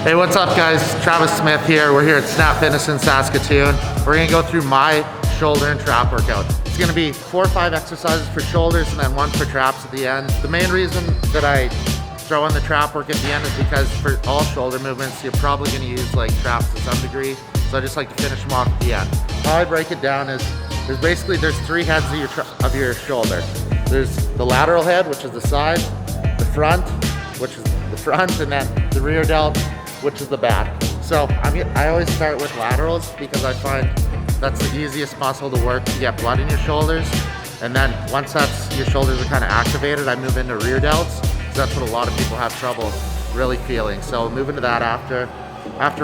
Hey, what's up guys? Travis Smith here. We're here at Snap Fitness in Saskatoon. We're gonna go through my shoulder and trap workout. It's gonna be 4 or 5 exercises for shoulders and then 1 for traps at the end. The main reason that I throw in the trap work at the end is because for all shoulder movements, you're probably gonna use like traps to some degree. So I just like to finish them off at the end. How I break it down is there's 3 heads of your shoulder. There's the lateral head, which is the side, the front, which is the front, and then the rear delt, which is the back. So I always start with laterals because I find that's the easiest muscle to work to get blood in your shoulders. And then once your shoulders are kind of activated, I move into rear delts. So that's what a lot of people have trouble really feeling. So move into that after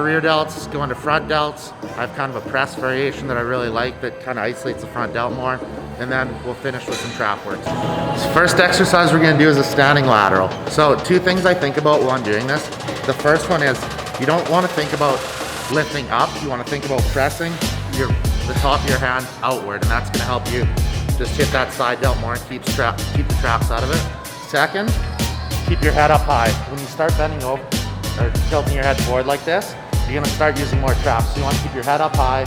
rear delts, go into front delts. I have kind of a press variation that I really like that kind of isolates the front delt more. And then we'll finish with some trap work. So first exercise we're gonna do is a standing lateral. So 2 things I think about while I'm doing this. The first one is you don't wanna think about lifting up, you wanna think about pressing the top of your hand outward, and that's gonna help you just hit that side delt more and keep the traps out of it. Second, keep your head up high. When you start bending over or tilting your head forward like this, you're gonna start using more traps. So you wanna keep your head up high,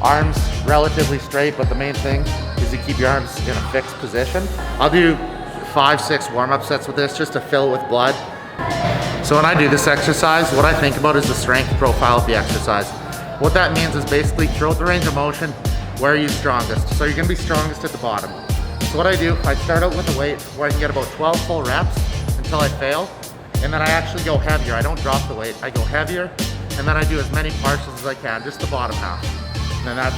arms relatively straight, but the main thing is you keep your arms in a fixed position. I'll do 5, 6 warm-up sets with this just to fill it with blood. So when I do this exercise, what I think about is the strength profile of the exercise. What that means is basically throughout the range of motion, where are you strongest? So you're gonna be strongest at the bottom. So what I do, I start out with a weight where I can get about 12 full reps until I fail, and then I actually go heavier. I don't drop the weight, I go heavier, and then I do as many partials as I can, just the bottom half. And then that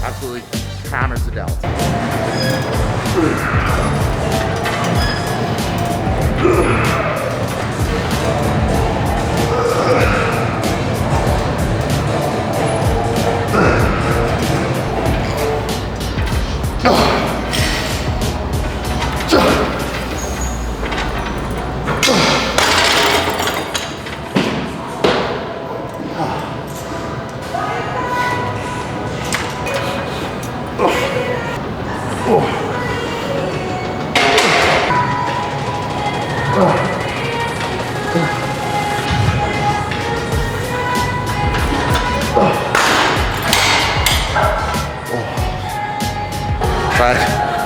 absolutely hammers the delts.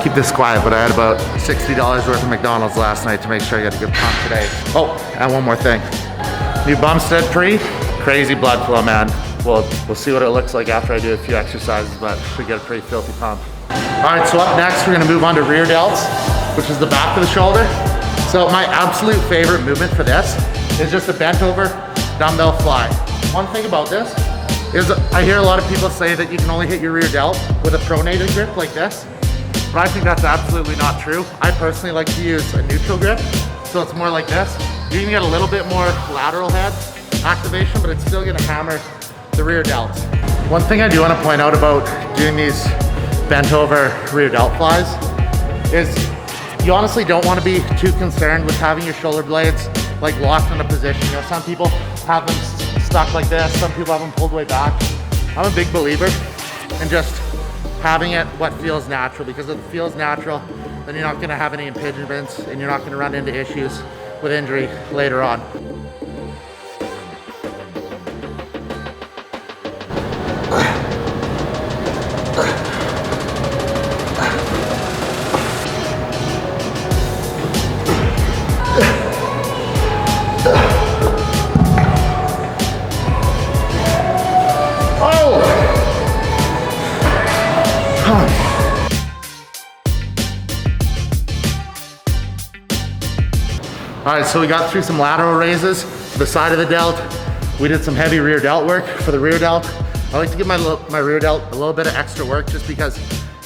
Keep this quiet, but I had about $60 worth of McDonald's last night to make sure I got a good pump today. Oh, and one more thing. New Bumstead Pre, crazy blood flow, man. We'll see what it looks like after I do a few exercises, but should get a pretty filthy pump. All right, so up next, we're gonna move on to rear delts, which is the back of the shoulder. So my absolute favorite movement for this is just a bent over dumbbell fly. One thing about this is I hear a lot of people say that you can only hit your rear delt with a pronated grip like this. But I think that's absolutely not true. I personally like to use a neutral grip, so it's more like this. You can get a little bit more lateral head activation, but it's still gonna hammer the rear delts. One thing I do wanna point out about doing these bent over rear delt flies is you honestly don't wanna be too concerned with having your shoulder blades like locked in a position. You know, some people have them stuck like this, some people have them pulled way back. I'm a big believer in just having it what feels natural, because if it feels natural, then you're not gonna have any impingements and you're not gonna run into issues with injury later on. All right, so we got through some lateral raises to the side of the delt. We did some heavy rear delt work. For the rear delt, I like to give my rear delt a little bit of extra work just because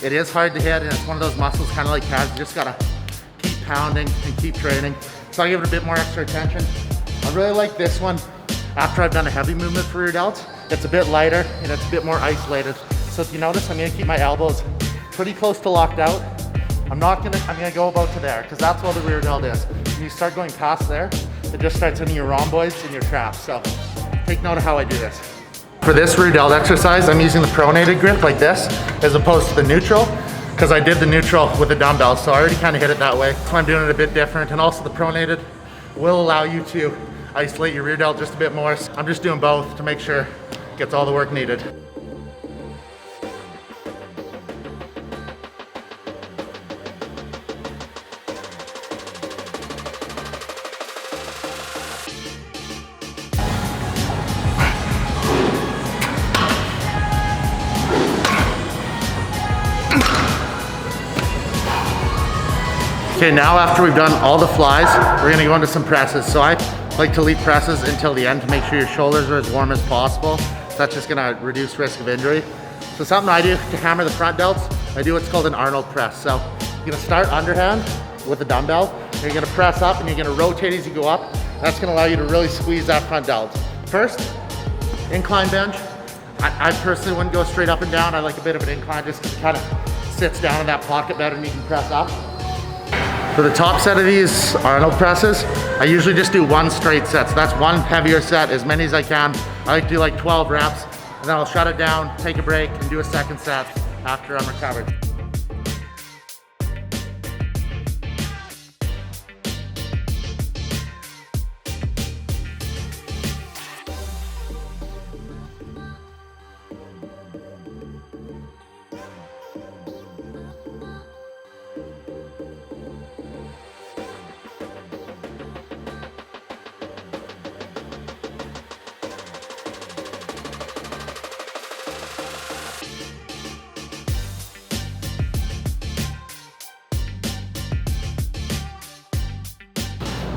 it is hard to hit and it's one of those muscles kind of like calves. You just gotta keep pounding and keep training. So I give it a bit more extra attention. I really like this one after I've done a heavy movement for rear delts. It's a bit lighter and it's a bit more isolated. So if you notice, I'm gonna keep my elbows pretty close to locked out. I'm gonna go about to there because that's what the rear delt is. When you start going past there, it just starts hitting your rhomboids and your traps. So take note of how I do this. For this rear delt exercise, I'm using the pronated grip like this, as opposed to the neutral, because I did the neutral with the dumbbell, so I already kind of hit it that way. So I'm doing it a bit different, and also the pronated will allow you to isolate your rear delt just a bit more. I'm just doing both to make sure it gets all the work needed. Okay, now after we've done all the flies, we're gonna go into some presses. So I like to leave presses until the end to make sure your shoulders are as warm as possible. So that's just gonna reduce risk of injury. So something I do to hammer the front delts, I do what's called an Arnold press. So you're gonna start underhand with a dumbbell, and you're gonna press up and you're gonna rotate as you go up. That's gonna allow you to really squeeze that front delt. First, incline bench. I personally wouldn't go straight up and down. I like a bit of an incline just because it kind of sits down in that pocket better and you can press up. For the top set of these Arnold presses, I usually just do one straight set. So that's one heavier set, as many as I can. I like to do like 12 reps, and then I'll shut it down, take a break, and do a second set after I'm recovered.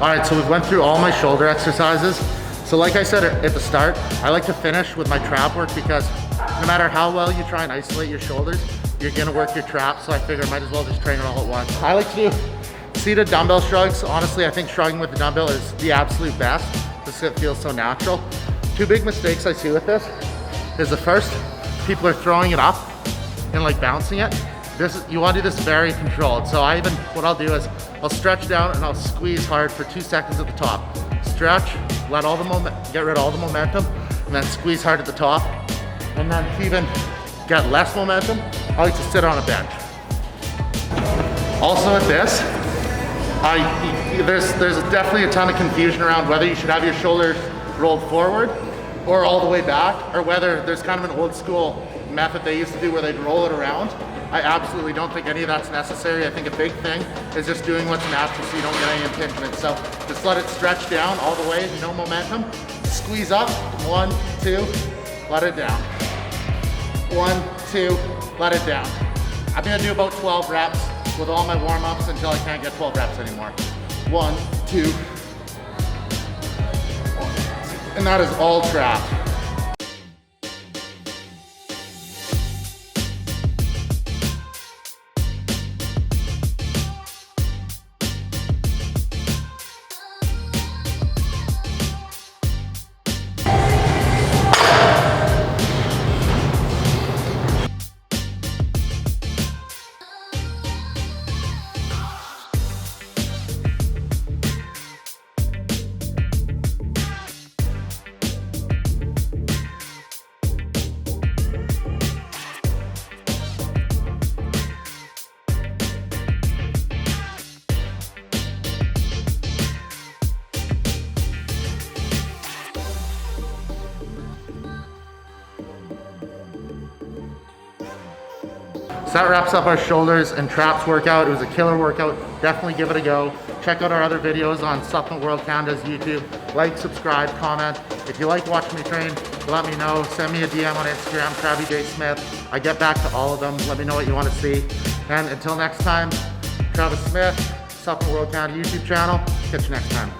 All right, so we've went through all my shoulder exercises. So like I said at the start, I like to finish with my trap work because no matter how well you try and isolate your shoulders, you're gonna work your traps. So I figure I might as well just train it all at once. I like to do seated dumbbell shrugs. Honestly, I think shrugging with the dumbbell is the absolute best because it feels so natural. Two big mistakes I see with this is the first, people are throwing it up and like bouncing it. You want to do this very controlled. So what I'll do is I'll stretch down and I'll squeeze hard for 2 seconds at the top. Stretch, get rid of all the momentum, and then squeeze hard at the top. And then to even get less momentum, I like to sit on a bench. Also with this, there's definitely a ton of confusion around whether you should have your shoulders rolled forward or all the way back, or whether there's kind of an old school method they used to do where they'd roll it around. I absolutely don't think any of that's necessary. I think a big thing is just doing what's natural so you don't get any impingement. So just let it stretch down all the way, no momentum. Squeeze up, 1, 2, let it down. 1, 2, let it down. I'm gonna do about 12 reps with all my warm-ups until I can't get 12 reps anymore. 1, 2, and that is all trap. So that wraps up our shoulders and traps workout. It was a killer workout. Definitely give it a go. Check out our other videos on Supplement World Canada's YouTube. Like, subscribe, comment. If you like watching me train, let me know. Send me a DM on Instagram, Krabby J Smith. I get back to all of them. Let me know what you want to see. And until next time, Travis Smith, Supplement World Canada YouTube channel. Catch you next time.